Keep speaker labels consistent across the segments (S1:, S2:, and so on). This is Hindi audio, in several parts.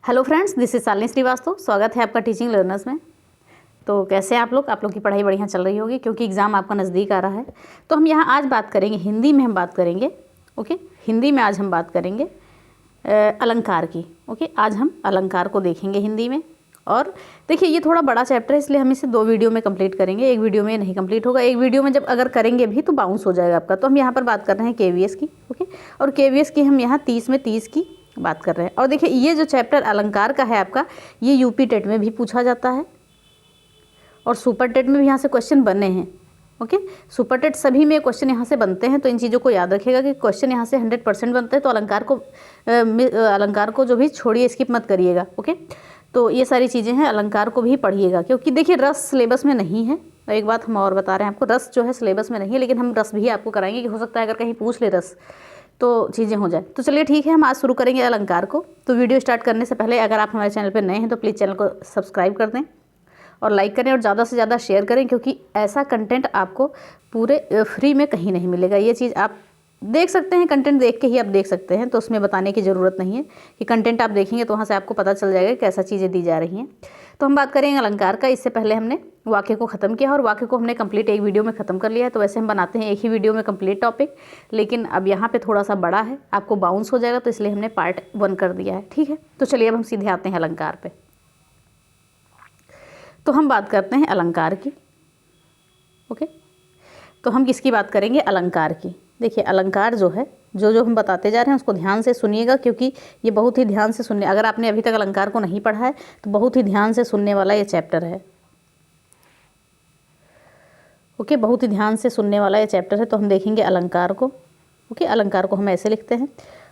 S1: Hello friends, this is Shalini Srivastava. स्वागत है आपका टीचिंग लर्नर्स में। तो कैसे हैं आप लोग की पढ़ाई बढ़िया चल रही होगी क्योंकि एग्ज़ाम आपका नज़दीक आ रहा है। तो हम यहाँ आज बात करेंगे, हिंदी में हम बात करेंगे। ओके, हिंदी में आज हम बात करेंगे अलंकार की। ओके, आज हम अलंकार को देखेंगे हिंदी में। और देखिए, ये थोड़ा बड़ा चैप्टर है, इसलिए हम इसे 2 वीडियो में कंप्लीट करेंगे। एक वीडियो में नहीं कंप्लीट होगा, एक वीडियो में जब अगर करेंगे भी तो बाउंस हो जाएगा आपका। तो हम यहाँ पर बात कर रहे हैं केवीएस की। ओके, और केवीएस की हम यहाँ 30 में 30 की बात कर रहे हैं। और देखिए, ये जो चैप्टर अलंकार का है आपका, ये यूपी टेट में भी पूछा जाता है और सुपर टेट में भी यहाँ से क्वेश्चन बने हैं। ओके, सुपर टेट सभी में क्वेश्चन यहाँ से बनते हैं। तो इन चीज़ों को याद रखिएगा कि क्वेश्चन यहाँ से 100% बनते हैं। तो अलंकार को जो भी छोड़िए, स्किप मत करिएगा। ओके, तो ये सारी चीज़ें हैं, अलंकार को भी पढ़िएगा क्योंकि देखिए रस सिलेबस में नहीं है। एक बात हम और बता रहे हैं आपको, रस जो है सिलेबस में नहीं है, लेकिन हम रस भी आपको कराएंगे कि हो सकता है अगर कहीं पूछ ले रस तो चीज़ें हो जाए। तो चलिए ठीक है, हम आज शुरू करेंगे अलंकार को। तो वीडियो स्टार्ट करने से पहले अगर आप हमारे चैनल पर नए हैं तो प्लीज़ चैनल को सब्सक्राइब कर दें और लाइक करें और ज़्यादा से ज़्यादा शेयर करें, क्योंकि ऐसा कंटेंट आपको पूरे फ्री में कहीं नहीं मिलेगा। ये चीज़ आप देख सकते हैं, कंटेंट देख के ही आप देख सकते हैं, तो उसमें बताने की ज़रूरत नहीं है कि कंटेंट आप देखेंगे तो वहाँ से आपको पता चल जाएगा कि कैसा चीज़ें दी जा रही हैं। तो हम बात करेंगे अलंकार का। इससे पहले हमने वाक्य को ख़त्म किया और वाक्य को हमने कंप्लीट एक वीडियो में ख़त्म कर लिया है। तो वैसे हम बनाते हैं एक ही वीडियो में कंप्लीट टॉपिक, लेकिन अब यहाँ पे थोड़ा सा बड़ा है, आपको बाउंस हो जाएगा, तो इसलिए हमने पार्ट 1 कर दिया है। ठीक है, तो चलिए अब हम सीधे आते हैं अलंकार पे। तो हम बात करते हैं अलंकार की। ओके, तो हम किसकी बात करेंगे? अलंकार की। देखिए, अलंकार जो है, जो हम बताते जा रहे हैं उसको ध्यान से सुनिएगा, क्योंकि ये बहुत ही ध्यान से सुनने, अगर आपने अभी तक अलंकार को नहीं पढ़ा है तो बहुत ही ध्यान से सुनने वाला ये चैप्टर है। ओके, बहुत ही ध्यान से सुनने वाला ये चैप्टर है। तो हम देखेंगे अलंकार को। ओके, अलंकार को हम ऐसे लिखते हैं।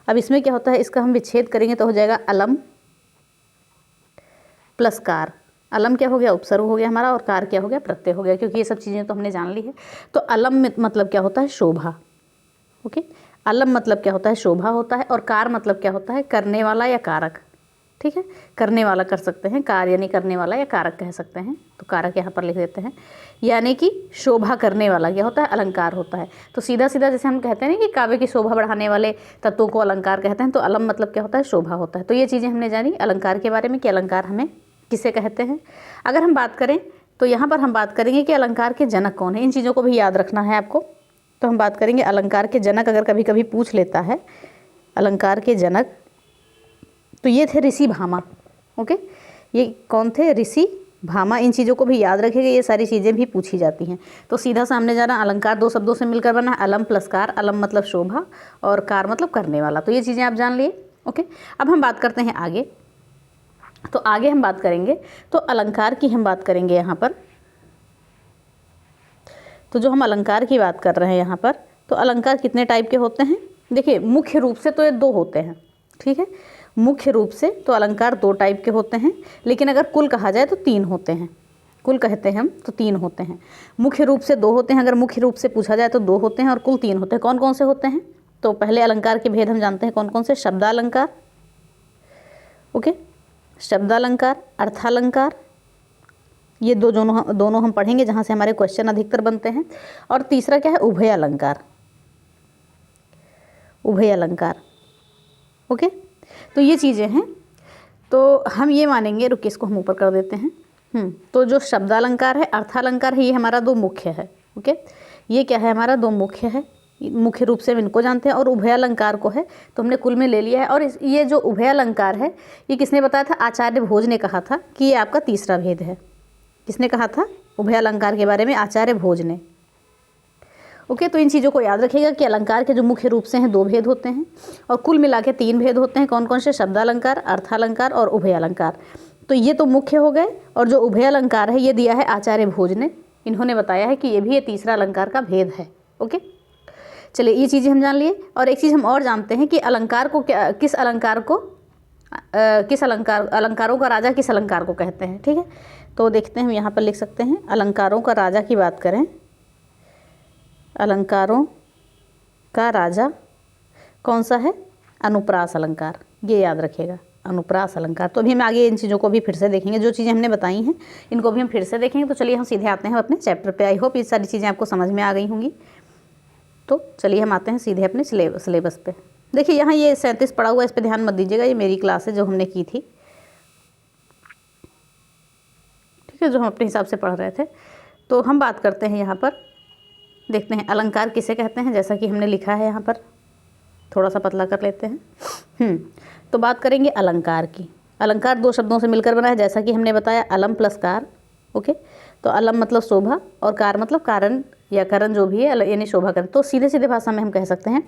S1: अब इसमें क्या होता है, इसका हम विच्छेद करेंगे तो हो जाएगा अलम प्लस कार। अलम क्या हो गया? उपसर्ग हो गया हमारा, और कार क्या हो गया? प्रत्यय हो गया, क्योंकि ये सब चीज़ें तो हमने जान ली है। तो अलम मतलब क्या होता है? शोभा। ओके, अलम मतलब क्या होता है? शोभा होता है। और कार मतलब क्या होता है? करने वाला या कारक। ठीक है, करने वाला कर सकते हैं, कार यानी करने वाला या कारक कह सकते हैं। तो कारक यहाँ पर लिख देते हैं, यानी कि शोभा करने वाला क्या होता है? अलंकार होता है। तो सीधा सीधा जैसे हम कहते हैं ना कि काव्य की शोभा बढ़ाने वाले तत्वों को अलंकार कहते हैं, तो अलम मतलब क्या होता है? शोभा होता है। तो ये चीज़ें हमने जानी अलंकार के बारे में कि अलंकार हमें किसे कहते हैं। अगर हम बात करें तो यहाँ पर हम बात करेंगे कि अलंकार के जनक कौन है। इन चीज़ों को भी याद रखना है आपको। तो हम बात करेंगे अलंकार के जनक। अगर कभी कभी पूछ लेता है अलंकार के जनक, तो ये थे ऋषि भामा। ओके, ये कौन थे? ऋषि भामा। इन चीज़ों को भी याद रखिएगा, ये सारी चीज़ें भी पूछी जाती हैं। तो सीधा सामने जाना, अलंकार 2 शब्दों से मिलकर बना है, अलम प्लस कार। अलम मतलब शोभा और कार मतलब करने वाला। तो ये चीज़ें आप जान लिए। ओके, अब हम बात करते हैं आगे। तो आगे हम बात करेंगे तो अलंकार की हम बात करेंगे यहाँ पर। तो जो हम अलंकार की बात कर रहे हैं यहाँ पर, तो अलंकार कितने टाइप के होते हैं? देखिए, मुख्य रूप से तो ये 2 होते हैं। ठीक है, मुख्य रूप से तो अलंकार 2 टाइप के होते हैं, लेकिन अगर कुल कहा जाए तो 3 होते हैं। कुल कहते हैं हम तो 3 होते हैं। मुख्य रूप से 2 होते हैं, अगर मुख्य रूप से पूछा जाए तो 2 होते हैं, और कुल 3 होते हैं। कौन कौन से होते हैं? तो पहले अलंकार के भेद हम जानते हैं कौन कौन से। शब्दालंकार, ओके, शब्दालंकार, अर्थालंकार, ये दोनों हम पढ़ेंगे जहाँ से हमारे क्वेश्चन अधिकतर बनते हैं। और तीसरा क्या है? उभय अलंकार। उभय अलंकार। ओके, तो ये चीज़ें हैं। तो हम ये मानेंगे, रुकिए इसको हम ऊपर कर देते हैं। तो जो शब्दालंकार है, अर्थालंकार है, ये हमारा 2 मुख्य है। ओके, ये क्या है? हमारा 2 मुख्य है। मुख्य रूप से हम इनको जानते हैं। और उभय अलंकार को है तो हमने कुल में ले लिया है। और ये जो उभय अलंकार है, ये किसने बताया था? आचार्य भोज ने कहा था कि ये आपका तीसरा भेद है। किसने कहा था उभय अलंकार के बारे में? आचार्य भोज ने। ओके, तो इन चीज़ों को याद रखिएगा कि अलंकार के जो मुख्य रूप से हैं 2 भेद होते हैं, और कुल मिला के 3 भेद होते हैं। कौन कौन से? शब्दालंकार, अर्थालंकार और उभय अलंकार। तो ये तो मुख्य हो गए, और जो उभय अलंकार है ये दिया है आचार्य भोज ने। इन्होंने बताया है कि ये भी ये तीसरा अलंकार का भेद है। ओके, चलिए ये चीज़ें हम जान लिए। और एक चीज़ हम और जानते हैं कि अलंकार को किस अलंकारों का राजा किस अलंकार को कहते हैं। ठीक है, तो देखते हैं, हम यहाँ पर लिख सकते हैं, अलंकारों का राजा की बात करें, अलंकारों का राजा कौन सा है? अनुप्रास अलंकार। ये याद रखिएगा, अनुप्रास अलंकार। तो अभी हम आगे इन चीज़ों को भी फिर से देखेंगे, जो चीज़ें हमने बताई हैं इनको भी हम फिर से देखेंगे। तो चलिए हम सीधे आते हैं अपने चैप्टर पे। आई होप ये सारी चीज़ें आपको समझ में आ गई होंगी। तो चलिए हम आते हैं सीधे अपने सिलेबस पे। देखिए, यहाँ ये 37 पढ़ा हुआ है, इस पर ध्यान मत दीजिएगा, ये मेरी क्लास है जो हमने की थी। ठीक है, जो हम अपने हिसाब से पढ़ रहे थे। तो हम बात करते हैं यहाँ पर, देखते हैं अलंकार किसे कहते हैं, जैसा कि हमने लिखा है यहाँ पर, थोड़ा सा पतला कर लेते हैं। तो बात करेंगे अलंकार की। अलंकार दो शब्दों से मिलकर बना है, जैसा कि हमने बताया, अलम प्लस कार। ओके, तो अलम मतलब शोभा और कार मतलब कारण या करण जो भी है, यानी शोभा करण। तो सीधे सीधे भाषा में हम कह सकते हैं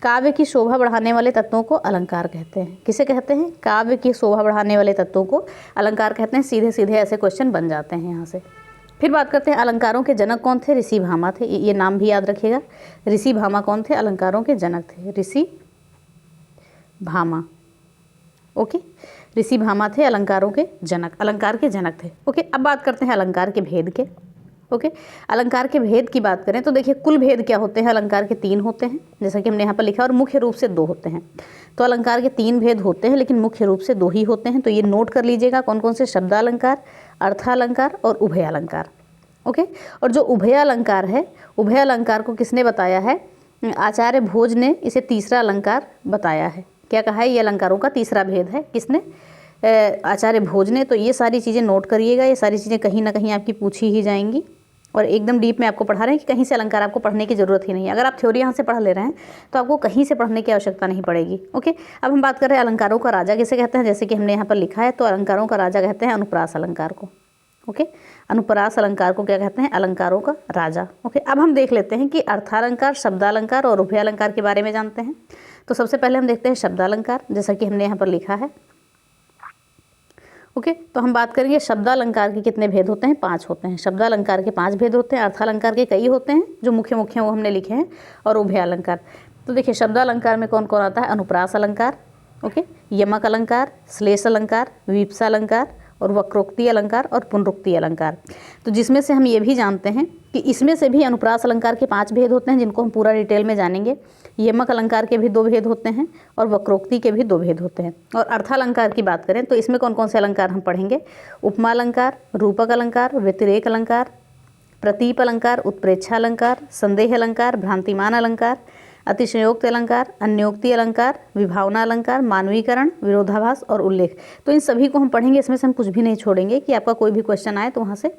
S1: काव्य की शोभा बढ़ाने वाले तत्वों को अलंकार कहते हैं। किसे कहते हैं? काव्य की शोभा बढ़ाने वाले तत्वों को अलंकार कहते हैं। सीधे सीधे ऐसे क्वेश्चन बन जाते हैं यहाँ से। फिर बात करते हैं अलंकारों के जनक कौन थे? ऋषि भामा थे। ये नाम भी याद रखिएगा। ऋषि भामा कौन थे? अलंकारों के जनक थे, ऋषि भामा। ओके, ऋषि भामा थे अलंकारों के जनक, अलंकार के जनक थे। ओके, अब बात करते हैं अलंकार के भेद के। ओके, अलंकार के भेद की बात करें तो देखिए कुल भेद क्या होते हैं? अलंकार के 3 होते हैं, जैसा कि हमने यहाँ पर लिखा, और मुख्य रूप से 2 होते हैं। तो अलंकार के 3 भेद होते हैं, लेकिन मुख्य रूप से 2 ही होते हैं। तो ये नोट कर लीजिएगा कौन कौन से? शब्दालंकार, अर्थालंकार और उभयालंकार। ओके, और जो उभयालंकार है, उभयालंकार को किसने बताया है? आचार्य भोज ने इसे तीसरा अलंकार बताया है। क्या कहा है? ये अलंकारों का तीसरा भेद है। किसने? आचार्य भोज ने। तो ये सारी चीज़ें नोट करिएगा, ये सारी चीज़ें कहीं ना कहीं आपकी पूछी ही जाएंगी, और एकदम डीप में आपको पढ़ा रहे हैं कि कहीं से अलंकार आपको पढ़ने की ज़रूरत ही नहीं है। अगर आप थ्योरी यहाँ से पढ़ ले रहे हैं तो आपको कहीं से पढ़ने की आवश्यकता नहीं पड़ेगी। ओके, अब हम बात कर रहे हैं अलंकारों का राजा किसे कहते हैं, जैसे कि हमने यहाँ पर लिखा है। तो अलंकारों का राजा कहते हैं अनुप्रास अलंकार को। ओके, अनुप्रास अलंकार को क्या कहते हैं? अलंकारों का राजा। ओके, अब हम देख लेते हैं कि अर्थालंकार, शब्दालंकार और उभयालंकार के बारे में जानते हैं। तो सबसे पहले हम देखते हैं शब्दालंकार, जैसा कि हमने यहाँ पर लिखा है। ओके, तो हम बात करेंगे शब्दालंकार के कितने भेद होते हैं? 5 होते हैं। शब्दालंकार के 5 भेद होते हैं। अर्थालंकार के कई होते हैं, जो मुख्य मुख्य वो हमने लिखे हैं, और उभयालंकार। तो देखिए शब्दालंकार में कौन कौन आता है? अनुप्रास अलंकार, ओके, यमक अलंकार, श्लेष अलंकार, वीप्सा अलंकार और वक्रोक्ति अलंकार और पुनरुक्ति अलंकार। तो जिसमें से हम ये भी जानते हैं कि इसमें से भी अनुप्रास अलंकार के 5 भेद होते हैं, जिनको हम पूरा डिटेल में जानेंगे। यमक अलंकार के भी 2 भेद होते हैं और वक्रोक्ति के भी 2 भेद होते हैं। और अर्थालंकार की बात करें तो इसमें कौन कौन से अलंकार हम पढ़ेंगे? उपमा अलंकार, रूपक अलंकार, व्यतिरेक अलंकार, प्रतीप अलंकार, उत्प्रेक्षा अलंकार, संदेह अलंकार, भ्रांतिमान अलंकार, अतिशयोक्ति अलंकार, अन्योक्ति अलंकार, विभावना अलंकार, मानवीकरण, विरोधाभास और उल्लेख। तो इन सभी को हम पढ़ेंगे। इसमें से हम कुछ भी नहीं छोड़ेंगे कि आपका कोई भी क्वेश्चन आए तो वहाँ से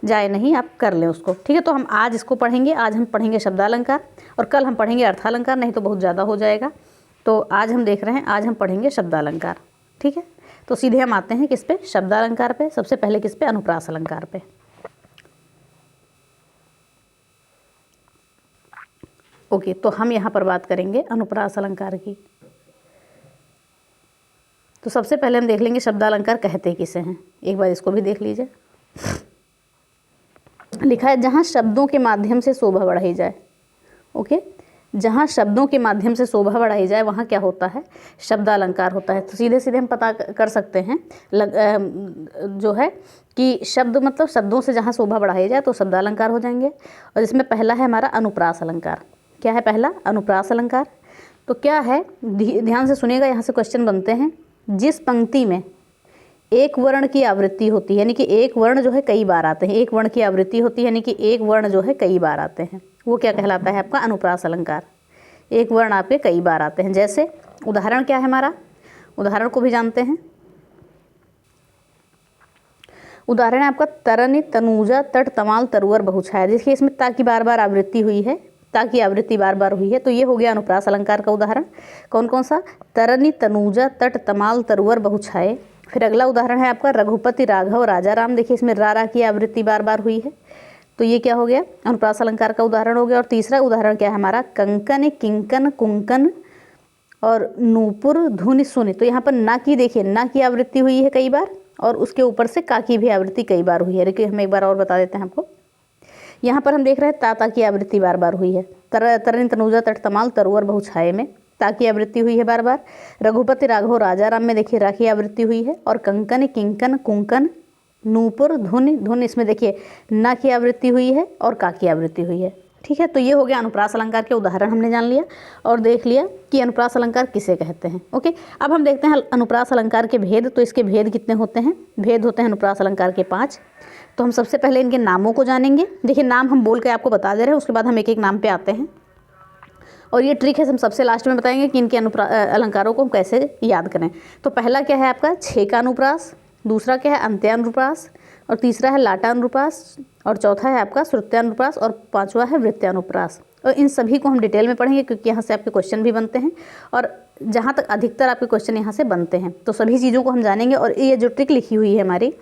S1: जाए नहीं, आप कर लें उसको। ठीक है, तो हम आज इसको पढ़ेंगे। आज हम पढ़ेंगे शब्दालंकार और कल हम पढ़ेंगे अर्थालंकार, नहीं तो बहुत ज़्यादा हो जाएगा। तो आज हम देख रहे हैं, आज हम पढ़ेंगे शब्दालंकार। ठीक है, तो सीधे हम आते हैं किस पे? शब्दालंकार पे। सबसे पहले किस पे? अनुप्रास अलंकार पे। ओके, तो हम यहाँ पर बात करेंगे अनुप्रास अलंकार की। तो सबसे पहले हम देख लेंगे शब्दालंकार कहते किसे हैं। एक बार इसको भी देख लीजिए। लिखा है जहाँ शब्दों के माध्यम से शोभा बढ़ाई जाए। ओके, जहाँ शब्दों के माध्यम से शोभा बढ़ाई जाए वहाँ क्या होता है? शब्दालंकार होता है। तो सीधे सीधे हम पता कर सकते हैं जो है कि शब्द मतलब शब्दों से जहाँ शोभा बढ़ाई जाए तो शब्दालंकार हो जाएंगे। और इसमें पहला है हमारा अनुप्रास अलंकार। क्या है पहला? अनुप्रास अलंकार। तो क्या है? ध्यान से सुनिएगा, यहाँ से क्वेश्चन बनते हैं। जिस पंक्ति में एक वर्ण की आवृत्ति होती है, यानी कि एक वर्ण जो है कई बार आते हैं, एक वर्ण की आवृत्ति होती है, यानी कि एक वर्ण जो है कई बार आते हैं, वो क्या कहलाता है? आपका अनुप्रास अलंकार। एक वर्ण आपके कई बार आते हैं। जैसे उदाहरण क्या है हमारा? उदाहरण को भी जानते हैं। उदाहरण है आपका तरनि, तनूजा, तट, तमाल, तरुवर, बहुछाया। देखिए इसमें ता की बार बार आवृत्ति हुई है, ता की आवृत्ति बार बार हुई है, तो ये हो गया अनुप्रास अलंकार का उदाहरण। कौन कौन सा? तरनि, तनूजा, तट, तमाल, तरुवर, बहुछाये। फिर अगला उदाहरण है आपका रघुपति, राघव, राजा राम। देखिए इसमें रा की आवृत्ति बार बार हुई है, तो ये क्या हो गया? अनुप्रास अलंकार का उदाहरण हो गया। और तीसरा उदाहरण क्या है हमारा? कंकन, किंकन, कुंकन और नूपुर, धुनि, सुनि। तो यहाँ पर ना की, देखिए ना की आवृत्ति हुई है कई बार, और उसके ऊपर से का की भी आवृत्ति कई बार हुई है। देखिए हम एक बार और बता देते हैं आपको। यहाँ पर हम देख रहे हैं ता की आवृत्ति बार बार हुई है। तरनि, तनूजा, तट, तमाल, तरुवर, बहुछाये में ता की आवृत्ति हुई है बार बार। रघुपति, राघव, राजा राम में देखिए रा की आवृत्ति हुई है। और कंकन, किंकन, कुंकन, नूपुर, धुन, इसमें देखिए ना की आवृत्ति हुई है और का की आवृत्ति हुई है। ठीक है, तो ये हो गया अनुप्रास अलंकार के उदाहरण हमने जान लिया और देख लिया कि अनुप्रास अलंकार किसे कहते हैं। ओके, अब हम देखते हैं अनुप्रास अलंकार के भेद। तो इसके भेद कितने होते हैं? भेद होते हैं अनुप्रास अलंकार के 5। तो हम सबसे पहले इनके नामों को जानेंगे। देखिए नाम हम बोल के आपको बता दे रहे हैं, उसके बाद हम एक एक नाम पे आते हैं। और ये ट्रिक है, हम सबसे लास्ट में बताएंगे कि इनके अलंकारों को हम कैसे याद करें। तो पहला क्या है आपका? छेका अनुप्रास। दूसरा क्या है? अंत्यानुप्रास। और तीसरा है लाटानुप्रास, और चौथा है आपका श्रुत्यानुप्रास, और पांचवा है वृत्यानुप्रास। और इन सभी को हम डिटेल में पढ़ेंगे क्योंकि यहाँ से आपके क्वेश्चन भी बनते हैं, और जहाँ तक अधिकतर आपके क्वेश्चन यहाँ से बनते हैं, तो सभी चीज़ों को हम जानेंगे। और ये जो ट्रिक लिखी हुई है हमारी,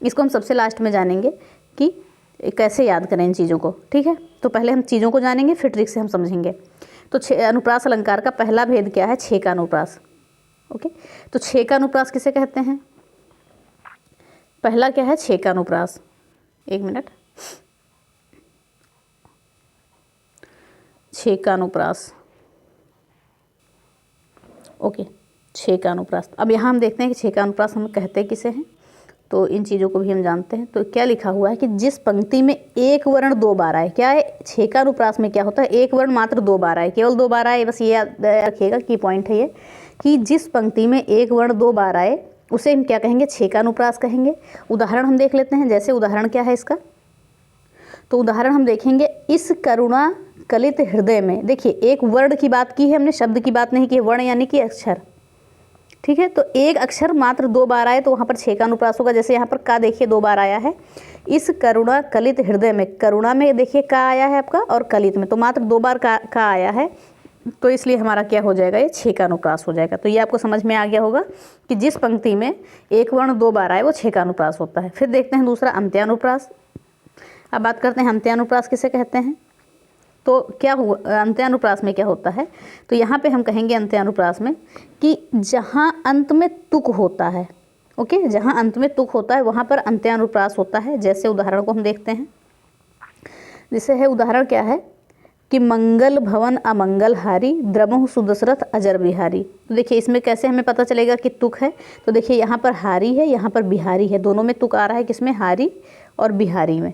S1: इसको हम सबसे लास्ट में जानेंगे कि कैसे याद करें इन चीज़ों को, ठीक है। तो पहले हम चीज़ों को जानेंगे, फिर ट्रिक से हम समझेंगे। तो अनुप्रास अलंकार का पहला भेद क्या है? छेकानुप्रास। ओके, तो छेकानुप्रास किसे कहते हैं? पहला क्या है? छेकानुप्रास। एक मिनट, छेकानुप्रास। ओके, छेकानुप्रास। अब यहाँ हम देखते हैं कि छेकानुप्रास हम कहते किसे हैं, तो इन चीज़ों को भी हम जानते हैं। तो क्या लिखा हुआ है कि जिस पंक्ति में एक वर्ण 2 बार आए, क्या है छेकानुप्रास में क्या होता है? एक वर्ण मात्र 2 बार आए, केवल 2 बार आए, बस ये याद रखिएगा की पॉइंट है ये, कि जिस पंक्ति में एक वर्ण 2 बार आए उसे हम क्या कहेंगे? छेकानुप्रास कहेंगे। उदाहरण हम देख लेते हैं, जैसे उदाहरण क्या है इसका, तो उदाहरण हम देखेंगे, इस करुणा कलित हृदय में। देखिए, एक वर्ण की बात की है हमने, शब्द की बात नहीं की है, वर्ण यानी कि अक्षर, ठीक है। तो एक अक्षर मात्र 2 बार आए तो वहाँ पर छेकानुप्रास होगा। जैसे यहाँ पर का देखिए 2 बार आया है, इस करुणा कलित हृदय में, करुणा में देखिए का आया है आपका, और कलित में तो मात्र 2 बार का आया है, तो इसलिए हमारा क्या हो जाएगा? ये छेकानुप्रास हो जाएगा। तो ये आपको समझ में आ गया होगा कि जिस पंक्ति में एक वर्ण 2 बार आए वो छेकानुप्रास होता है। फिर देखते हैं दूसरा, अंत्यानुप्रास। अब बात करते हैं अंत्यानुप्रास किसे कहते हैं। तो क्या हुआ अंत्यानुप्रास में, क्या होता है? तो यहाँ पे हम कहेंगे अंत्यानुप्रास में कि जहाँ अंत में तुक होता है, ओके, जहाँ अंत में तुक होता है वहाँ पर अंत्यानुप्रास होता है। जैसे उदाहरण को हम देखते हैं, जैसे है उदाहरण क्या है कि मंगल भवन अमंगल हारी, द्रमहु सुदशरथ अजर बिहारी। तो देखिए इसमें कैसे हमें पता चलेगा कि तुक है, तो देखिए यहाँ पर हारी है, यहाँ पर बिहारी है, दोनों में तुक आ रहा है, किसमें? हारी और बिहारी में।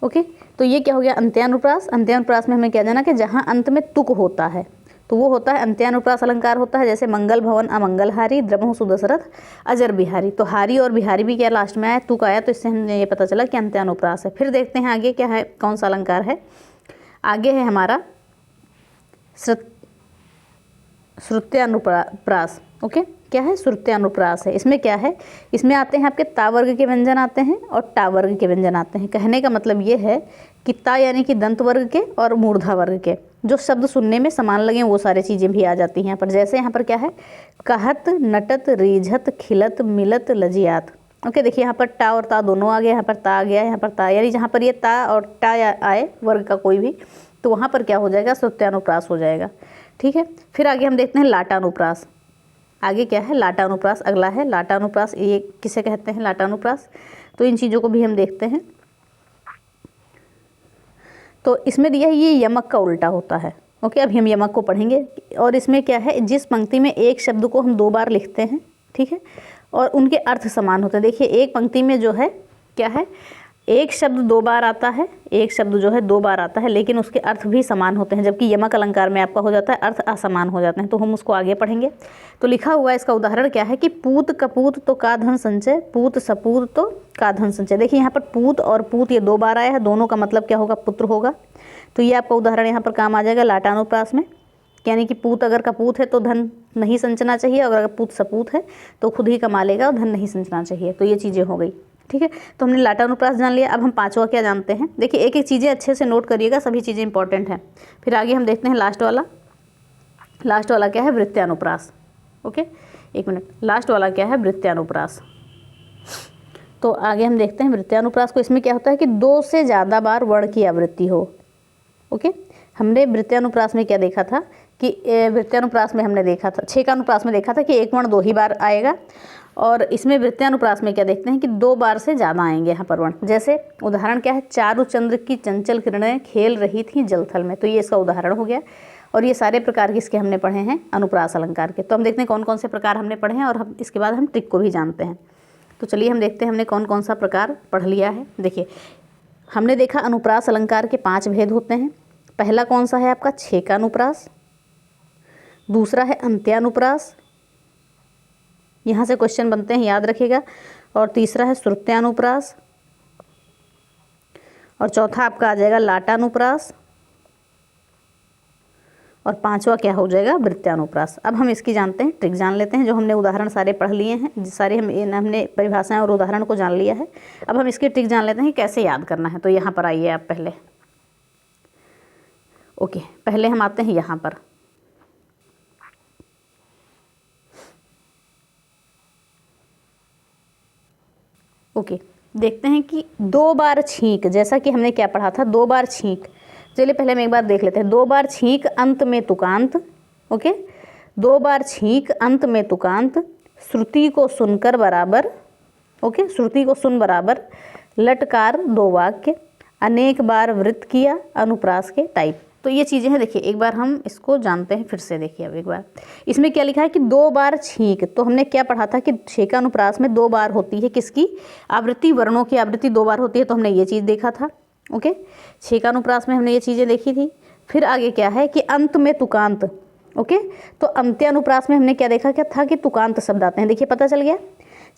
S1: ओके, तो ये क्या हो गया? अंत्यानुप्रास। अंत्यानुप्रास में हमें क्या जाना कि जहाँ अंत में तुक होता है तो वो होता है अंत्यानुप्रास अलंकार होता है। जैसे मंगल भवन अमंगल हारी, द्रमहु सुदशरथ अजर बिहारी, तो हारी और बिहारी भी क्या लास्ट में आया? तुक आया, तो इससे हमें ये पता चला कि अंत्यानुप्रास है। फिर देखते हैं आगे क्या है, कौन सा अलंकार है। आगे है हमारा श्रुत्यानुप्रास। ओके, क्या है? श्रुत्यानुप्रास है। इसमें क्या है? इसमें आते हैं आपके ता वर्ग के व्यंजन आते हैं और टा वर्ग के व्यंजन आते हैं। कहने का मतलब ये है कि ता यानी कि दंत वर्ग के और मूर्धा वर्ग के जो शब्द सुनने में समान लगे वो सारी चीज़ें भी आ जाती हैं यहाँ पर। जैसे यहाँ पर क्या है? कहत, नटत, रीझत, खिलत, मिलत, लजियात। ओके, देखिए यहाँ पर टा और ता दोनों आ गया, यहाँ पर ता आ गया, यहाँ पर ता, यानी जहाँ पर ये ता और टा आए वर्ग का कोई भी, तो वहाँ पर क्या हो जाएगा? श्रुत्यानुप्रास हो जाएगा, ठीक है। फिर आगे हम देखते हैं लाटानुप्रास। आगे क्या है? लाटानुप्रास अगला है। लाटानुप्रास ये किसे कहते हैं? लाटानुप्रास। तो इन चीज़ों को भी हम देखते हैं। तो इसमें दिया है ये यमक का उल्टा होता है। ओके, अभी हम यमक को पढ़ेंगे। और इसमें क्या है? जिस पंक्ति में एक शब्द को हम 2 बार लिखते हैं, ठीक है, और उनके अर्थ समान होते हैं। देखिए एक पंक्ति में जो है क्या है, एक शब्द 2 बार आता है, एक शब्द जो है 2 बार आता है, लेकिन उसके अर्थ भी समान होते हैं। जबकि यमक अलंकार में आपका हो जाता है अर्थ असमान हो जाते हैं। तो हम उसको आगे पढ़ेंगे। तो लिखा हुआ है इसका उदाहरण क्या है कि पूत कपूत तो का धन संचय, पूत सपूत तो का धन संचय। देखिए यहाँ पर पूत और पूत ये 2 बार आया है, दोनों का मतलब क्या होगा? पुत्र होगा। तो ये आपका उदाहरण यहाँ पर काम आ जाएगा लाटानुप्रास में। यानी कि पूत अगर कपूत है तो धन नहीं संचना चाहिए, और अगर पूत सपूत है तो खुद ही कमा लेगा और धन नहीं संचना चाहिए। तो ये चीज़ें हो गई, ठीक है। तो हमने लाटानुप्रास जान लिया। अब हम पांचवा क्या जानते हैं? देखिए एक एक चीज़ें अच्छे से नोट करिएगा, सभी चीज़ें इंपॉर्टेंट हैं। फिर आगे हम देखते हैं लास्ट वाला। लास्ट वाला क्या है? वृत्यानुप्रास। ओके, एक मिनट, लास्ट वाला क्या है? वृत्यानुप्रास। तो आगे हम देखते हैं वृत्यानुप्रास को। इसमें क्या होता है कि 2 से ज़्यादा बार वर्ण की आवृत्ति हो। ओके, हमने वृत्यानुप्रास में क्या देखा था कि वृत्यानुप्रास में हमने देखा था, छेकानुप्रास में देखा था कि एक वर्ण 2 ही बार आएगा, और इसमें वृत्यानुप्रास में क्या देखते हैं कि 2 बार से ज़्यादा आएंगे यहाँ पर वर्ण। जैसे उदाहरण क्या है? चारु चंद्र की चंचल किरणें खेल रही थी जलथल में। तो ये इसका उदाहरण हो गया। और ये सारे प्रकार किसके हमने पढ़े हैं? अनुप्रास अलंकार के। तो हम देखते हैं कौन कौन से प्रकार हमने पढ़े हैं, और हम इसके बाद हम ट्रिक को भी जानते हैं। तो चलिए हम देखते हैं हमने कौन कौन सा प्रकार पढ़ लिया है। देखिए हमने देखा अनुप्रास अलंकार के 5 भेद होते हैं। पहला कौन सा है आपका? छेकानुप्रास। दूसरा है अंत्यानुप्रास, यहाँ से क्वेश्चन बनते हैं, याद रखिएगा। और तीसरा है श्रुत्यानुप्रास, और चौथा आपका आ जाएगा लाटानुप्रास, और पांचवा क्या हो जाएगा, वृत्त्यानुप्रास। अब हम इसकी जानते हैं, ट्रिक जान लेते हैं। जो हमने उदाहरण सारे पढ़ लिए हैं, सारे हमने परिभाषाएं और उदाहरण को जान लिया है। अब हम इसकी ट्रिक जान लेते हैं कैसे याद करना है। तो यहाँ पर आइए आप पहले, ओके, पहले हम आते हैं यहाँ पर। ओके, देखते हैं कि 2 बार छींक, जैसा कि हमने क्या पढ़ा था, 2 बार छींक। चलिए पहले हम एक बार देख लेते हैं। 2 बार छींक अंत में तुकांत, ओके, 2 बार छींक अंत में तुकांत, श्रुति को सुनकर बराबर, ओके, श्रुति को सुन बराबर, लटकार 2 वाक्य, अनेक बार वृत्त किया, अनुप्रास के टाइप। तो ये चीज़ें हैं। देखिए एक बार हम इसको जानते हैं फिर से। देखिए अब एक बार इसमें क्या लिखा है कि 2 बार छींक। तो हमने क्या पढ़ा था कि छेकानुप्रास में 2 बार होती है, किसकी आवृत्ति, वर्णों की आवृत्ति 2 बार होती है। तो हमने ये चीज़ देखा था, ओके, छेकानुप्रास में हमने ये चीज़ें देखी थी। फिर आगे क्या है कि अंत में तुकांत, ओके, तो अंत्यानुप्रास में हमने क्या देखा, क्या था कि तुकांत शब्द आते हैं। देखिए पता चल गया,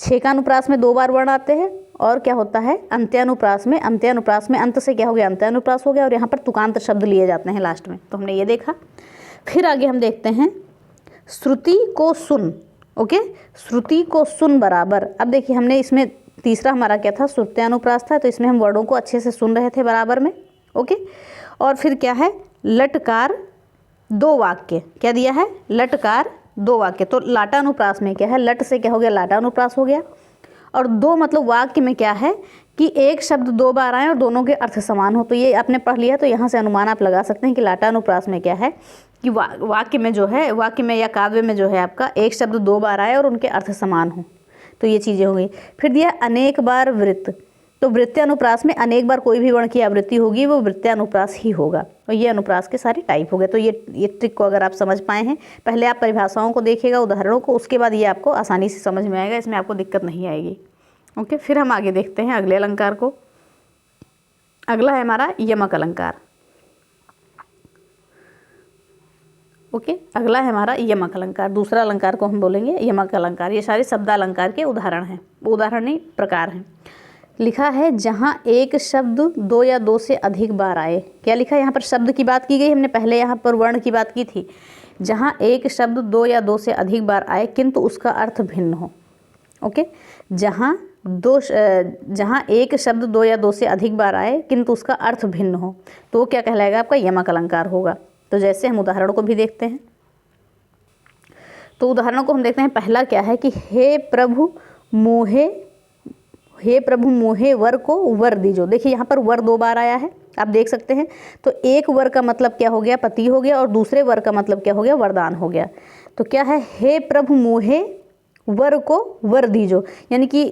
S1: छेकानुप्रास में 2 बार वर्ण आते हैं, और क्या होता है अंत्यानुप्रास में अंत से क्या हो गया, अंत्यानुप्रास हो गया, और यहाँ पर तुकांत शब्द लिए जाते हैं लास्ट में। तो हमने ये देखा। फिर आगे हम देखते हैं श्रुति को सुन, ओके, श्रुति को सुन बराबर। अब देखिए हमने इसमें तीसरा हमारा क्या था, श्रुत्यानुप्रास था। तो इसमें हम वर्णों को अच्छे से सुन रहे थे बराबर में, ओके। और फिर क्या है, लटकार 2 वाक्य, क्या दिया है, लटकार 2 वाक्य। तो लाटानुप्रास में क्या है, लट से क्या हो गया, लाटानुप्रास हो गया। और 2 मतलब वाक्य में क्या है कि एक शब्द 2 बार आए और दोनों के अर्थ समान हो। तो ये आपने पढ़ लिया, तो यहाँ से अनुमान आप लगा सकते हैं कि लाटानुप्रास में क्या है कि वाक्य में जो है, वाक्य में या काव्य में जो है आपका एक शब्द 2 बार आए और उनके अर्थ समान हो। तो ये चीज़ें हो गई। फिर दिया अनेक बार वृत्त। तो वृत्त्यानुप्रास में अनेक बार कोई भी वर्ण की आवृत्ति होगी वो वृत्त्यानुप्रास ही होगा। और ये अनुप्रास के सारे टाइप हो गए। तो ये ट्रिक को अगर आप समझ पाए हैं, पहले आप परिभाषाओं को देखिएगा, उदाहरणों को, उसके बाद ये आपको आसानी से समझ में आएगा, इसमें आपको दिक्कत नहीं आएगी, ओके। फिर हम आगे देखते हैं अगले अलंकार को। अगला है हमारा यमक अलंकार, ओके, अगला है हमारा यमक अलंकार। दूसरा अलंकार को हम बोलेंगे यमक अलंकार। ये सारे शब्दालंकार के उदाहरण हैं, उदाहरण नहीं प्रकार हैं। लिखा है जहाँ एक शब्द 2 या 2 से अधिक बार आए। क्या लिखा है यहाँ पर, शब्द की बात की गई, हमने पहले यहाँ पर वर्ण की बात की थी। जहाँ एक शब्द 2 या 2 से अधिक बार आए किंतु उसका अर्थ भिन्न हो, ओके। जहाँ एक शब्द 2 या 2 से अधिक बार आए किंतु उसका अर्थ भिन्न हो, तो वो क्या कहलाएगा, आपका यमक अलंकार होगा। तो जैसे हम उदाहरणों को भी देखते हैं। तो उदाहरणों को हम देखते हैं। पहला क्या है कि हे प्रभु मोहे वर को वर दीजो। देखिए यहाँ पर वर 2 बार आया है, आप देख सकते हैं। तो एक वर का मतलब क्या हो गया, पति हो गया, और दूसरे वर का मतलब क्या हो गया, वरदान हो गया। तो क्या है, हे प्रभु मोहे वर को वर दीजो, यानी कि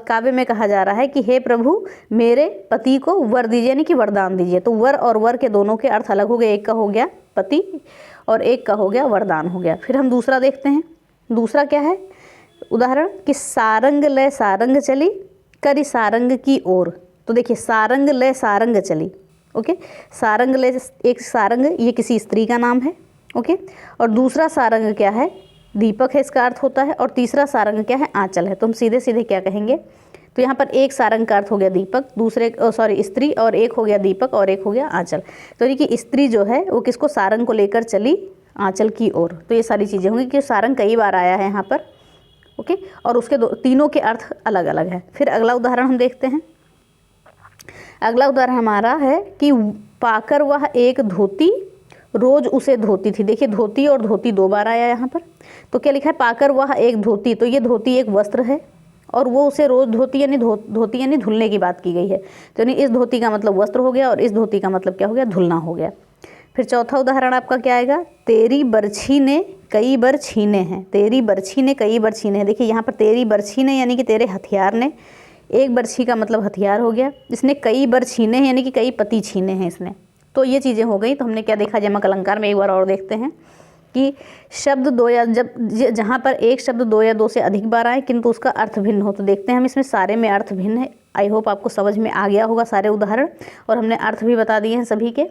S1: काव्य में कहा जा रहा है कि हे प्रभु मेरे पति को वर दीजिए, यानी कि वरदान दीजिए। तो वर और वर के दोनों के अर्थ अलग हो गए, एक का हो गया पति और एक का हो गया वरदान हो गया। फिर हम दूसरा देखते हैं। दूसरा क्या है उदाहरण कि सारंग ले सारंग चली करी सारंग की ओर। तो देखिए सारंग ले सारंग चली, ओके। सारंग ले, एक सारंग ये किसी स्त्री का नाम है, ओके। और दूसरा सारंग क्या है, दीपक है, इसका अर्थ होता है। और तीसरा सारंग क्या है, आंचल है। तो हम सीधे सीधे क्या कहेंगे, तो यहाँ पर एक सारंग का अर्थ हो गया दीपक, दूसरे स्त्री, और एक हो गया दीपक और एक हो गया आंचल। तो यानी कि स्त्री जो है वो किसको, सारंग को लेकर चली आंचल की ओर। तो ये सारी चीज़ें होंगी कि सारंग कई बार आया है यहाँ पर, ओके। और उसके तीनों के अर्थ अलग अलग है। फिर अगला उदाहरण हम देखते हैं। अगला उदाहरण हमारा है कि पाकर वह एक धोती रोज उसे धोती थी। देखिए धोती और धोती 2 बार आया यहाँ पर। तो क्या लिखा है, पाकर वह एक धोती। तो ये धोती एक वस्त्र है और वो उसे रोज धोती, यानी धोती यानी धुलने की बात की गई है। तो यानी इस धोती का मतलब वस्त्र हो गया और इस धोती का मतलब क्या हो गया, धुलना हो गया। फिर चौथा उदाहरण आपका क्या आएगा, तेरी बरछी ने कई बार छीने हैं। तेरी बरछी ने कई बार छीने हैं। देखिए यहाँ पर तेरी बरछी ने यानी कि तेरे हथियार ने, एक बरछी का मतलब हथियार हो गया। इसने कई बार छीने हैं यानी कि कई पति छीने हैं इसने। तो ये चीज़ें हो गई। तो हमने क्या देखा यमक अलंकार में, एक बार और देखते हैं कि शब्द 2 या जहाँ पर एक शब्द 2 या 2 से अधिक बार आए किंतु उसका अर्थ भिन्न हो। तो देखते हैं हम इसमें सारे में अर्थ भिन्न है। आई होप आपको समझ में आ गया होगा सारे उदाहरण, और हमने अर्थ भी बता दिए हैं सभी के,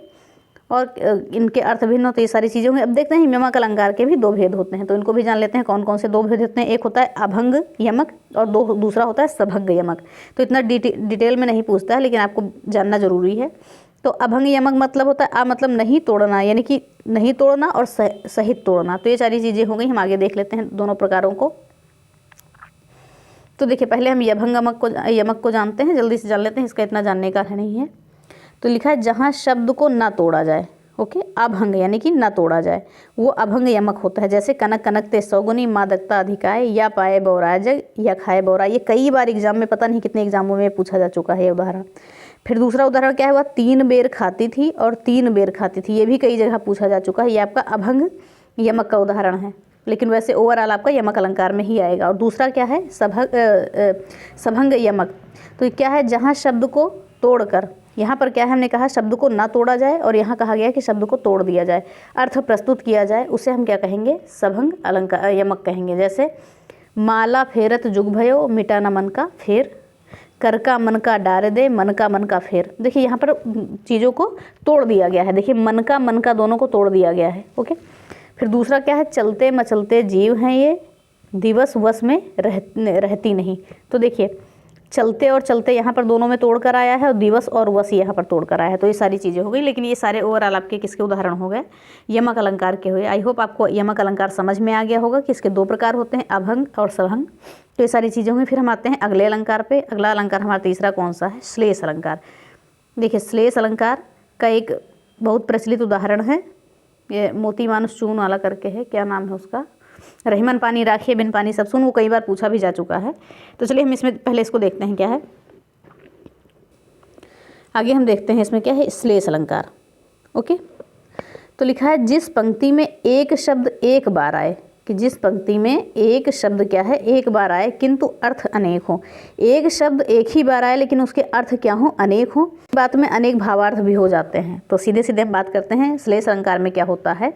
S1: और इनके अर्थ भिन्न हो। तो ये सारी चीज़ें होंगी। अब देखते हैं यमक अलंकार के भी 2 भेद होते हैं, तो इनको भी जान लेते हैं कौन कौन से 2 भेद होते हैं। एक होता है अभंग यमक और दूसरा होता है सभंग यमक। तो इतना डिटेल में नहीं पूछता है, लेकिन आपको जानना जरूरी है तो अभंग यमक मतलब होता है मतलब नहीं तोड़ना, यानी कि नहीं तोड़ना और सहित तोड़ना। तो ये सारी चीज़ें हो गई। हम आगे देख लेते हैं दोनों प्रकारों को। तो देखिए पहले हम यमक को जानते हैं, जल्दी से जान लेते हैं, इसका इतना जानने का नहीं है। तो लिखा है जहाँ शब्द को ना तोड़ा जाए, ओके, अभंग यानी कि ना तोड़ा जाए, वो अभंग यमक होता है। जैसे कनक कनकते सौगुनी, मादकता अधिकाय, या पाए बौरा जग, या खाए बौरा। ये कई बार एग्जाम में, पता नहीं कितने एग्जामों में पूछा जा चुका है ये उदाहरण। फिर दूसरा उदाहरण क्या है, वह 3 बेर खाती थी और 3 बेर खाती थी। ये भी कई जगह पूछा जा चुका है। ये आपका अभंग यमक का उदाहरण है, लेकिन वैसे ओवरऑल आपका यमक अलंकार में ही आएगा। और दूसरा क्या है, सभंग यमक। तो क्या है, जहाँ शब्द को तोड़कर, यहाँ पर क्या है, हमने कहा शब्द को ना तोड़ा जाए, और यहाँ कहा गया कि शब्द को तोड़ दिया जाए, अर्थ प्रस्तुत किया जाए, उसे हम क्या कहेंगे, सभंग अलंकार यमक कहेंगे। जैसे माला फेरत जुग भयो, मिटा न मन का फेर, कर का मन का डार दे, मन का फेर। देखिए यहाँ पर चीज़ों को तोड़ दिया गया है। देखिए मन का दोनों को तोड़ दिया गया है, ओके। फिर दूसरा क्या है, चलते मचलते जीव हैं ये, दिवस वश में रहती नहीं। तो देखिए चलते और चलते यहाँ पर दोनों में तोड़ कर आया है, और दिवस और वश यहाँ पर तोड़ कर आया है। तो ये सारी चीज़ें हो गई, लेकिन ये सारे ओवरऑल आपके किसके उदाहरण हो गए, यमक अलंकार के हुए। आई होप आपको यमक अलंकार समझ में आ गया होगा कि इसके 2 प्रकार होते हैं, अभंग और सभंग। तो ये सारी चीज़ें होंगी। फिर हम आते हैं अगले अलंकार पे। अगला अलंकार हमारा तीसरा कौन सा है, श्लेष अलंकार। देखिए श्लेष अलंकार का एक बहुत प्रचलित उदाहरण है, ये मोती मानुष चून वाला करके है, क्या नाम है उसका, रहीमन पानी राखिए बिन पानी सब सुन। वो कई बार पूछा भी जा चुका है। तो चलिए हम इसमें पहले इसको देखते हैं क्या है। आगे हम देखते हैं इसमें क्या है, श्लेष अलंकार, ओके। तो लिखा है जिस पंक्ति में एक शब्द एक बार आए, कि जिस पंक्ति में एक शब्द क्या है, एक बार आए, किंतु अर्थ अनेक हो। एक शब्द एक ही बार आए लेकिन उसके अर्थ क्या हो, अनेक हो। बात में अनेक भावार्थ भी हो जाते हैं। तो सीधे सीधे हम बात करते हैं, श्लेष अलंकार में क्या होता है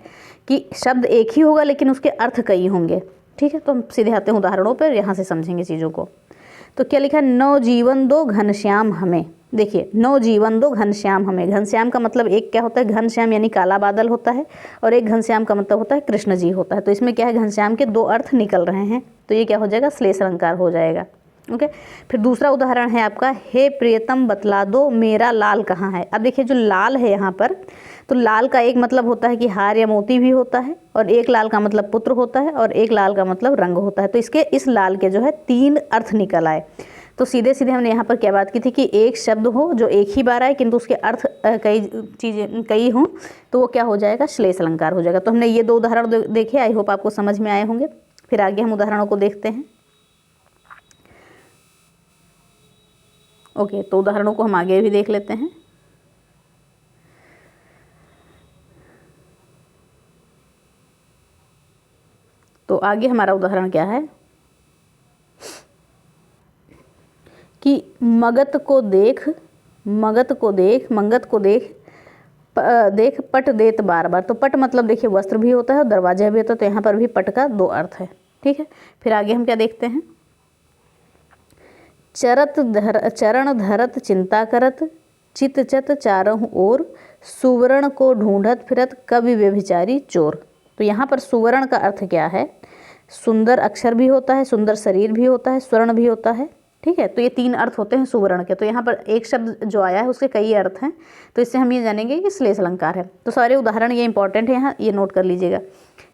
S1: कि शब्द एक ही होगा लेकिन उसके अर्थ कई होंगे, ठीक है। तो हम सीधे आते हैं उदाहरणों पर, यहाँ से समझेंगे चीज़ों को। तो क्या लिखा है, नौ जीवन दो घनश्याम हमें। देखिए नौ जीवन दो घनश्याम हमें। घनश्याम का मतलब एक क्या होता है, घनश्याम यानी काला बादल होता है, और एक घनश्याम का मतलब होता है कृष्ण जी होता है। तो इसमें क्या है, घनश्याम के 2 अर्थ निकल रहे हैं। तो ये क्या हो जाएगा, श्लेष अलंकार हो जाएगा, ओके। फिर दूसरा उदाहरण है आपका, हे प्रियतम बतला दो मेरा लाल कहाँ है। अब देखिए जो लाल है यहाँ पर, तो लाल का एक मतलब होता है कि हार या मोती भी होता है, और एक लाल का मतलब पुत्र होता है, और एक लाल का मतलब रंग होता है। तो इसके इस लाल के जो है 3 अर्थ निकल आए। तो सीधे सीधे हमने यहाँ पर क्या बात की थी कि एक शब्द हो जो एक ही बार आए किंतु उसके अर्थ कई हों, तो वो क्या हो जाएगा, श्लेष अलंकार हो जाएगा। तो हमने ये 2 उदाहरण देखे, आई होप आपको समझ में आए होंगे। फिर आगे हम उदाहरणों को देखते हैं, ओके। तो उदाहरणों को हम आगे भी देख लेते हैं। तो आगे हमारा उदाहरण क्या है कि मंगत को देख देख पट देत बार बार। तो पट मतलब देखिए वस्त्र भी होता है और दरवाजा भी होता है। तो यहाँ पर भी पट का 2 अर्थ है, ठीक है। फिर आगे हम क्या देखते हैं, चरण धरत चिंता करत, चित चत चारहु ओर, सुवर्ण को ढूंढत फिरत कवि व्यभिचारी चोर। तो यहाँ पर सुवर्ण का अर्थ क्या है, सुंदर अक्षर भी होता है, सुंदर शरीर भी होता है, स्वर्ण भी होता है, ठीक है। तो ये 3 अर्थ होते हैं सुवर्ण के। तो यहाँ पर एक शब्द जो आया है उसके कई अर्थ हैं। तो इससे हम ये जानेंगे कि श्लेष अलंकार है। तो सारे उदाहरण ये इंपॉर्टेंट है, यहाँ ये नोट कर लीजिएगा।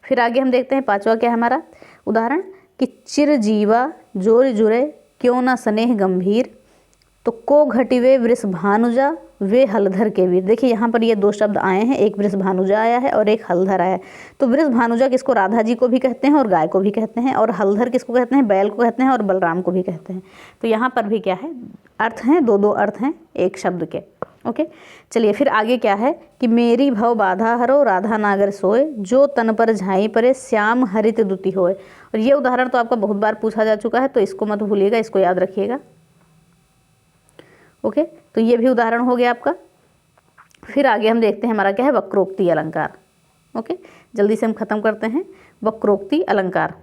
S1: फिर आगे हम देखते हैं 5वां क्या है हमारा उदाहरण, कि चिर जीवा जोर जुरे क्यों ना स्नेह गंभीर, तो को घटिवे वृष भानुजा वे हलधर के वीर। देखिए यहाँ पर ये 2 शब्द आए हैं, एक वृष भानुजा आया है और एक हलधर आया है। तो वृष भानुजा किसको, राधा जी को भी कहते हैं और गाय को भी कहते हैं, और हलधर किसको कहते हैं, बैल को कहते हैं और बलराम को भी कहते हैं। तो यहाँ पर भी क्या है, अर्थ हैं, 2 अर्थ हैं एक शब्द के, ओके। चलिए फिर आगे क्या है कि मेरी भव बाधा हरो राधा नागर सोए, जो तन पर झाई परे श्याम हरित दुति होए। और ये उदाहरण तो आपका बहुत बार पूछा जा चुका है, तो इसको मत भूलिएगा, इसको याद रखिएगा, ओके। तो ये भी उदाहरण हो गया आपका। फिर आगे हम देखते हैं हमारा क्या है, वक्रोक्ति अलंकार, ओके। जल्दी से हम खत्म करते हैं वक्रोक्ति अलंकार।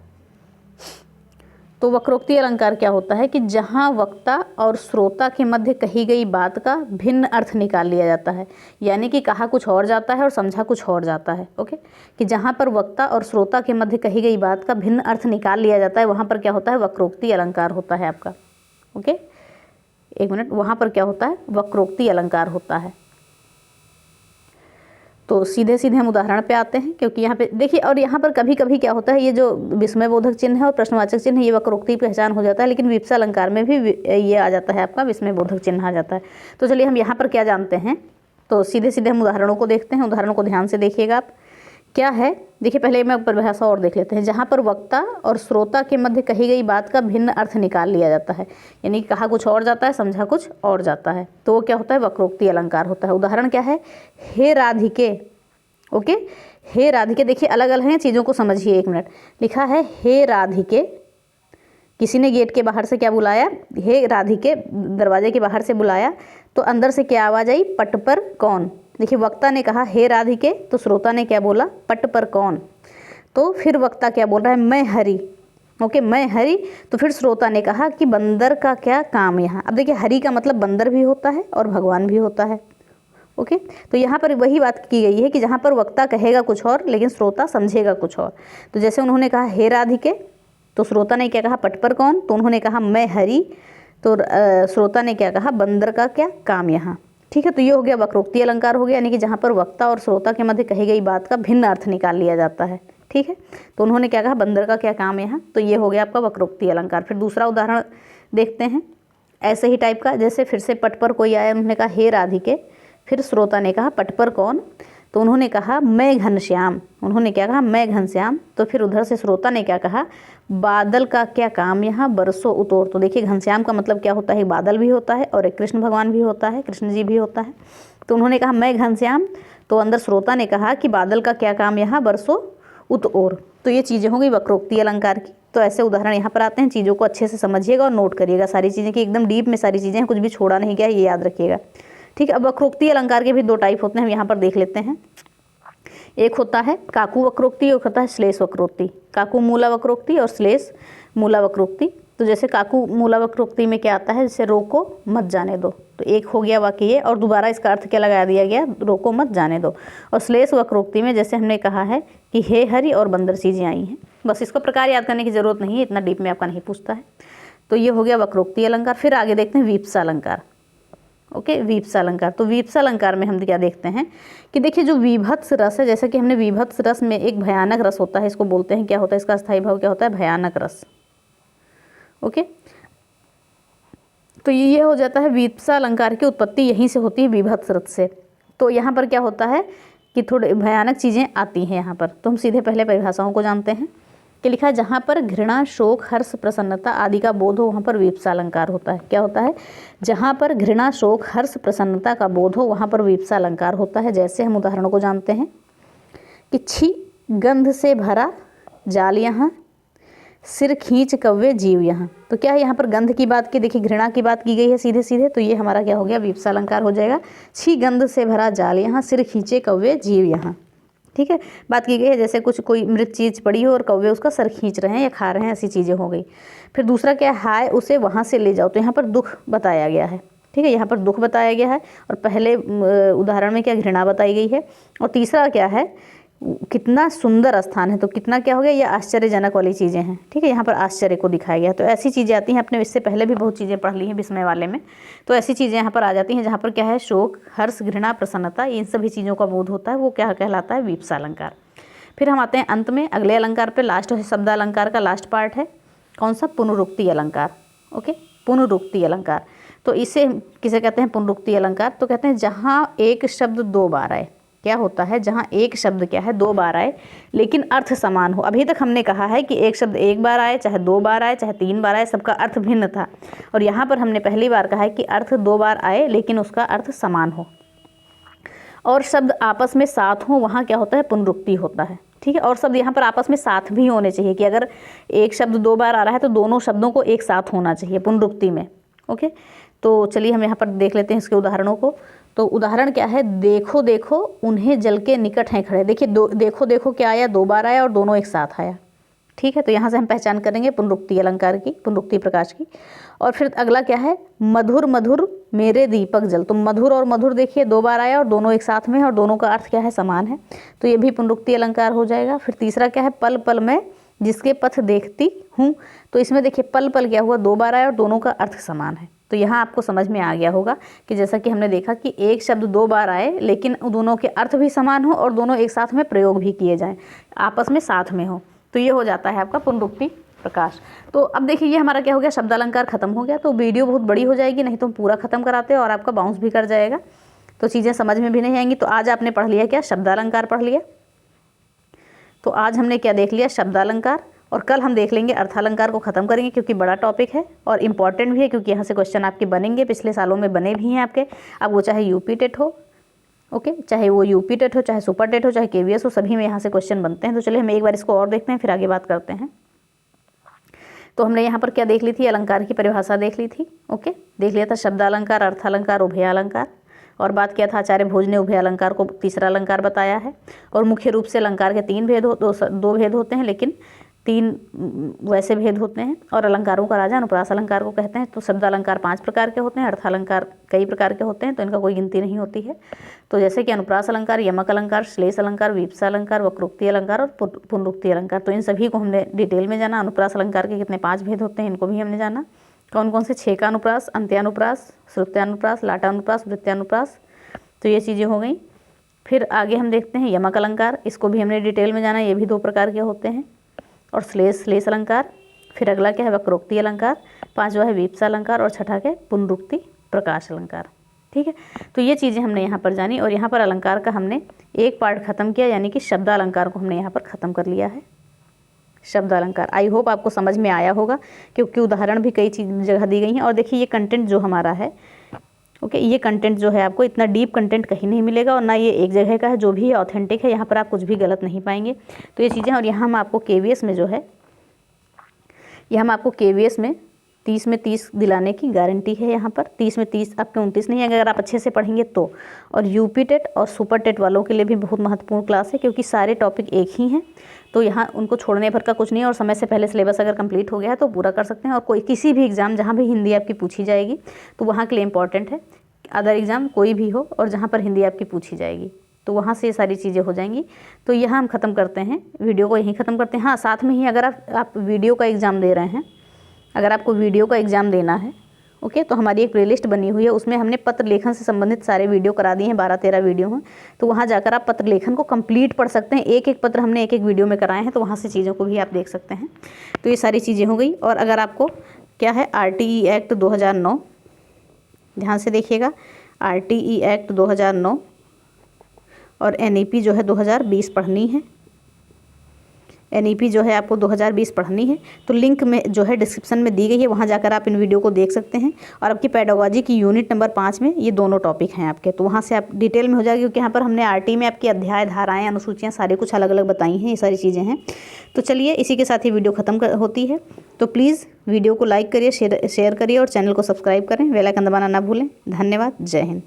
S1: तो वक्रोक्ति अलंकार क्या होता है कि जहाँ वक्ता और श्रोता के मध्य कही गई बात का भिन्न अर्थ निकाल लिया जाता है, यानी कि कहा कुछ और जाता है और समझा कुछ और जाता है, ओके। कि जहाँ पर वक्ता और श्रोता के मध्य कही गई बात का भिन्न अर्थ निकाल लिया जाता है, वहाँ पर क्या होता है, वक्रोक्ति अलंकार होता है आपका, ओके। 1 मिनट, वहाँ पर क्या होता है, वक्रोक्ति अलंकार होता है। तो सीधे सीधे हम उदाहरण पे आते हैं, क्योंकि यहाँ पे देखिए, और यहाँ पर कभी कभी क्या होता है, ये जो विस्मयबोधक चिन्ह है और प्रश्नवाचक चिन्ह है, ये वक्रोक्ति की पहचान हो जाता है, लेकिन विपसा अलंकार में भी ये आ जाता है, आपका विस्मयबोधक चिन्ह आ जाता है। तो चलिए हम यहाँ पर क्या जानते हैं, तो सीधे सीधे हम उदाहरणों को देखते हैं। उदाहरणों को ध्यान से देखिएगा आप, क्या है देखिए, पहले मैं परिभाषा और देख लेते हैं। जहाँ पर वक्ता और श्रोता के मध्य कही गई बात का भिन्न अर्थ निकाल लिया जाता है, यानी कहा कुछ और जाता है, समझा कुछ और जाता है, तो वो क्या होता है, वक्रोक्ति अलंकार होता है। उदाहरण क्या है, हे राधिके, ओके, हे राधिके, देखिए अलग अलग हैं चीज़ों को समझिए, एक मिनट। लिखा है हे राधिके, किसी ने गेट के बाहर से क्या बुलाया, हे राधिके, दरवाजे के बाहर से बुलाया, तो अंदर से क्या आवाज़ आई, पट पर कौन। देखिए वक्ता ने कहा हे राधिके, तो श्रोता ने क्या बोला, पट पर कौन। तो फिर वक्ता क्या बोल रहा है, मैं हरि, ओके, मैं हरि। तो फिर श्रोता ने कहा कि बंदर का क्या काम यहाँ। अब देखिए हरि का मतलब बंदर भी होता है और भगवान भी होता है, ओके। तो यहाँ पर वही बात की गई है कि जहाँ पर वक्ता कहेगा कुछ और लेकिन श्रोता समझेगा कुछ और। तो जैसे उन्होंने कहा हे राधिके, तो श्रोता ने क्या कहा, पट पर कौन, तो उन्होंने कहा मैं हरि, तो श्रोता ने क्या कहा, बंदर का क्या काम यहाँ, ठीक है। तो ये हो गया वक्रोक्ति अलंकार हो गया, यानी कि जहाँ पर वक्ता और श्रोता के मध्य कही गई बात का भिन्न अर्थ निकाल लिया जाता है, ठीक है। तो उन्होंने क्या कहा, बंदर का क्या काम यहाँ, तो ये हो गया आपका वक्रोक्ति अलंकार। फिर दूसरा उदाहरण देखते हैं ऐसे ही टाइप का, जैसे फिर से पट पर कोई आया, उन्होंने कहा हे राधिके, फिर श्रोता ने कहा पट पर कौन, तो उन्होंने कहा मैं घनश्याम, उन्होंने क्या कहा, मैं घनश्याम। तो फिर उधर से श्रोता ने क्या कहा, बादल का क्या काम यहाँ बरसों उतोर। तो देखिए घनश्याम का मतलब क्या होता है, बादल भी होता है और एक कृष्ण भगवान भी होता है, कृष्ण जी भी होता है। तो उन्होंने कहा मैं घनश्याम, तो अंदर श्रोता ने कहा कि बादल का क्या काम यहाँ बरसों उतोर। तो ये चीज़ें हो गई वक्रोक्ति अलंकार की। तो ऐसे उदाहरण यहाँ पर आते हैं, चीज़ों को अच्छे से समझिएगा और नोट करिएगा सारी चीज़ें, कि एकदम डीप में सारी चीज़ें हैं, कुछ भी छोड़ा नहीं गया, ये याद रखिएगा, ठीक है। अब वक्रोक्ति अलंकार के भी दो टाइप होते हैं, हम यहाँ पर देख लेते हैं। एक होता है काकू वक्रोक्ति, एक होता है श्लेष वक्रोक्ति। काकू मूला वक्रोक्ति और श्लेष मूला वक्रोक्ति। तो जैसे काकू मूला वक्रोक्ति में क्या आता है, जैसे रोको मत जाने दो, तो एक हो गया वाक्य ये, और दोबारा इसका अर्थ क्या लगा दिया गया, रोको मत जाने दो। और श्लेष वक्रोक्ति में जैसे हमने कहा है कि हे हरि और बंदर चीज़ें आई हैं, बस इसका प्रकार याद करने की जरूरत नहीं है, इतना डीप में आपका नहीं पूछता है। तो ये हो गया वक्रोक्ति अलंकार। फिर आगे देखते हैं वीप्सा अलंकार, ओके, वीप्सा अलंकार। तो वीप्सा अलंकार में हम क्या देखते हैं कि देखिए जो विभत्स रस है, जैसा कि हमने विभत्स रस में एक भयानक रस होता है, इसको बोलते हैं क्या होता है, इसका स्थायी भाव क्या होता है, भयानक रस, ओके। तो ये हो जाता है वीप्सा अलंकार की उत्पत्ति यहीं से होती है, विभत्स रस से। तो यहाँ पर क्या होता है कि थोड़े भयानक चीज़ें आती हैं यहाँ पर। तो हम सीधे पहले परिभाषाओं को जानते हैं कि लिखा है जहाँ पर घृणा, शोक, हर्ष, प्रसन्नता आदि का बोध हो वहाँ पर वीप्सा अलंकार होता है। क्या होता है, जहाँ पर घृणा, शोक, हर्ष, प्रसन्नता का बोध हो वहाँ पर वीप्सा अलंकार होता है। जैसे हम उदाहरणों को जानते हैं कि छी गंध से भरा जाल यहाँ, सिर खींच कव्वे जीव यहाँ। तो क्या है, यहाँ पर गंध की बात की, देखिए घृणा की बात की गई है सीधे सीधे, तो ये हमारा क्या हो गया, वीप्सा अलंकार हो जाएगा। छी गंध से भरा जाल यहाँ, सिर खींचे कव्वे जीव यहाँ, ठीक है। बात की गई है जैसे कुछ कोई मृत चीज़ पड़ी हो और कौवे उसका सर खींच रहे हैं या खा रहे हैं, ऐसी चीज़ें हो गई। फिर दूसरा क्या है, हाय उसे वहाँ से ले जाओ, तो यहाँ पर दुख बताया गया है, ठीक है, यहाँ पर दुख बताया गया है। और पहले उदाहरण में क्या, घृणा बताई गई है। और तीसरा क्या है, कितना सुंदर स्थान है, तो कितना क्या हो गया, ये आश्चर्यजनक वाली चीज़ें हैं, ठीक है, यहाँ पर आश्चर्य को दिखाया गया। तो ऐसी चीज़ें आती हैं, अपने इससे पहले भी बहुत चीज़ें पढ़ ली हैं विस्मय वाले में। तो ऐसी चीज़ें यहाँ पर आ जाती हैं जहाँ पर क्या है, शोक, हर्ष, घृणा, प्रसन्नता, इन सभी चीज़ों का बोध होता है, वो क्या कहलाता है, वीप्सा अलंकार। फिर हम आते हैं अंत में अगले अलंकार पे, लास्ट है शब्द अलंकार का लास्ट पार्ट है कौन सा, पुनरुक्ति अलंकार, ओके, पुनरुक्ति अलंकार। तो इसे किसे कहते हैं, पुनरुक्ति अलंकार। तो कहते हैं जहाँ एक शब्द दो बार आए, क्या होता है, जहाँ एक शब्द क्या है, दो बार आए लेकिन अर्थ समान हो। अभी तक हमने कहा है कि एक शब्द एक बार आए, चाहे दो बार आए, चाहे तीन बार आए, सबका अर्थ भिन्न था। और यहाँ पर हमने पहली बार कहा है कि अर्थ दो बार आए लेकिन उसका अर्थ समान हो, और शब्द आपस में साथ हो, वहाँ क्या होता है, पुनरुक्ति होता है, ठीक है। और शब्द यहाँ पर आपस में साथ भी होने चाहिए, कि अगर एक शब्द दो बार आ रहा है तो दोनों शब्दों को एक साथ होना चाहिए पुनरुक्ति में, ओके। तो चलिए हम यहाँ पर देख लेते हैं इसके उदाहरणों को। तो उदाहरण क्या है, देखो देखो उन्हें जल के निकट हैं खड़े। देखिए देखो देखो क्या आया, दो बार आया और दोनों एक साथ आया, ठीक है। तो यहाँ से हम पहचान करेंगे पुनरुक्ति अलंकार की, पुनरुक्ति प्रकाश की। और फिर अगला क्या है, मधुर मधुर मेरे दीपक जल। तो मधुर और मधुर देखिए दो बार आया और दोनों एक साथ में, और दोनों का अर्थ क्या है, समान है, तो ये भी पुनरुक्ति अलंकार हो जाएगा। फिर तीसरा क्या है, पल पल में जिसके पथ देखती हूँ। तो इसमें देखिए पल पल क्या हुआ, दो बार आया और दोनों का अर्थ समान है, तो यहाँ आपको समझ में आ गया होगा कि जैसा कि हमने देखा कि एक शब्द 2 बार आए लेकिन दोनों के अर्थ भी समान हो और दोनों एक साथ में प्रयोग भी किए जाएं, आपस में साथ में हो, तो ये हो जाता है आपका पुनरुक्ति प्रकाश। तो अब देखिए ये हमारा क्या हो गया, शब्दालंकार खत्म हो गया। तो वीडियो बहुत बड़ी हो जाएगी, नहीं तो हम पूरा खत्म कराते और आपका बाउंस भी कर जाएगा, तो चीज़ें समझ में भी नहीं आएंगी। तो आज आपने पढ़ लिया क्या, शब्दालंकार पढ़ लिया। तो आज हमने क्या देख लिया, शब्दालंकार, और कल हम देख लेंगे अर्थालंकार को ख़त्म करेंगे, क्योंकि बड़ा टॉपिक है और इम्पॉर्टेंट भी है, क्योंकि यहाँ से क्वेश्चन आपके बनेंगे, पिछले सालों में बने भी हैं आपके। अब वो चाहे यूपी टेट हो, ओके, चाहे वो यूपी टेट हो, चाहे सुपर टेट हो, चाहे केवीएस हो, सभी में यहाँ से क्वेश्चन बनते हैं। तो चलिए हम एक बार इसको और देखते हैं, फिर आगे बात करते हैं। तो हमने यहाँ पर क्या देख ली थी, अलंकार की परिभाषा देख ली थी, ओके, देख लिया था शब्दालंकार, अर्थालंकार, उभयालंकार, और बात किया था आचार्य भोज ने उभय अलंकार को तीसरा अलंकार बताया है। और मुख्य रूप से अलंकार के 3 भेद दो भेद होते हैं, लेकिन 3 वैसे भेद होते हैं। और अलंकारों का राजा अनुप्रास अलंकार को कहते हैं। तो शब्दालंकार 5 प्रकार के होते हैं, अर्थालंकार कई प्रकार के होते हैं, तो इनका कोई गिनती नहीं होती है। तो जैसे कि अनुप्रास अलंकार, यमक अलंकार, श्लेष अलंकार, वीप्सा अलंकार, वक्रोक्ति अलंकार और पुनरुक्ति अलंकार, तो इन सभी को हमने डिटेल में जाना। अनुप्रास अलंकार के कितने 5 भेद होते हैं, इनको भी हमने जाना। कौन कौन से, छेकानुप्रास, अंत्यानुप्रास, श्रुत्यानुप्रास, लाटानुप्रास, वृत्त्यानुप्रास, तो ये चीज़ें हो गई। फिर आगे हम देखते हैं यमक अलंकार, इसको भी हमने डिटेल में जाना, ये भी 2 प्रकार के होते हैं। और श्लेष अलंकार, फिर अगला क्या है, वक्रोक्ति अलंकार, 5वां है वीप्सा अलंकार, और छठा क्या है, पुनरुक्ति प्रकाश अलंकार। ठीक है, तो ये चीज़ें हमने यहाँ पर जानी। और यहाँ पर अलंकार का हमने एक पार्ट खत्म किया, यानी कि शब्दालंकार को हमने यहाँ पर ख़त्म कर लिया है। शब्दालंकार, आई होप आपको समझ में आया होगा, क्योंकि उदाहरण भी कई जगह दी गई हैं। और देखिए ये कंटेंट जो हमारा है, ओके, ये कंटेंट जो है आपको इतना डीप कंटेंट कहीं नहीं मिलेगा, और ना ये एक जगह का है, जो भी है ऑथेंटिक है, यहाँ पर आप कुछ भी गलत नहीं पाएंगे। तो ये चीज़ें, और यहाँ हम आपको केवीएस में जो है, ये हम आपको केवीएस में 30 में 30 दिलाने की गारंटी है। यहाँ पर 30 में 30, आपके 29 नहीं है अगर आप अच्छे से पढ़ेंगे तो। और यूपी टेट और सुपर टेट वालों के लिए भी बहुत महत्वपूर्ण क्लास है, क्योंकि सारे टॉपिक एक ही हैं, तो यहाँ उनको छोड़ने भर का कुछ नहीं है। और समय से पहले सिलेबस अगर कंप्लीट हो गया है तो पूरा कर सकते हैं। और कोई किसी भी एग्ज़ाम जहाँ भी हिंदी आपकी पूछी जाएगी तो वहाँ के लिए इम्पॉर्टेंट है, अदर एग्ज़ाम कोई भी हो और जहाँ पर हिंदी आपकी पूछी जाएगी तो वहाँ से ये सारी चीज़ें हो जाएंगी। तो यहाँ हम ख़त्म करते हैं, वीडियो को यहीं ख़त्म करते हैं। हाँ, साथ में ही अगर आप वीडियो का एग्ज़ाम दे रहे हैं, अगर आपको वीडियो का एग्ज़ाम देना है, ओके, तो हमारी एक प्लेलिस्ट बनी हुई है, उसमें हमने पत्र लेखन से संबंधित सारे वीडियो करा दिए हैं, 12-13 वीडियो हैं। तो वहाँ जाकर आप पत्र लेखन को कंप्लीट पढ़ सकते हैं। एक एक पत्र हमने एक एक वीडियो में कराए हैं, तो वहाँ से चीज़ों को भी आप देख सकते हैं। तो ये सारी चीज़ें हो गई। और अगर आपको क्या है, RTE एक्ट 2009, ध्यान से देखिएगा, RTE एक्ट 2009 और NEP जो है 2020 पढ़नी है। NEP जो है आपको 2020 पढ़नी है, तो लिंक में जो है डिस्क्रिप्शन में दी गई है, वहाँ जाकर आप इन वीडियो को देख सकते हैं। और आपकी पेडागोजी की यूनिट नंबर 5 में ये दोनों टॉपिक हैं आपके, तो वहाँ से आप डिटेल में हो जाएगी, क्योंकि यहाँ पर हमने RT में आपकी अध्याय, धाराएँ, अनुसूचियाँ सारे कुछ अलग अलग बताई हैं, ये सारी चीज़ें हैं। तो चलिए इसी के साथ ही वीडियो ख़त्म होती है। तो प्लीज़ वीडियो को लाइक करिए, शेयर करिए और चैनल को सब्सक्राइब करें, बेल आइकन दबाना ना भूलें। धन्यवाद, जय हिंद।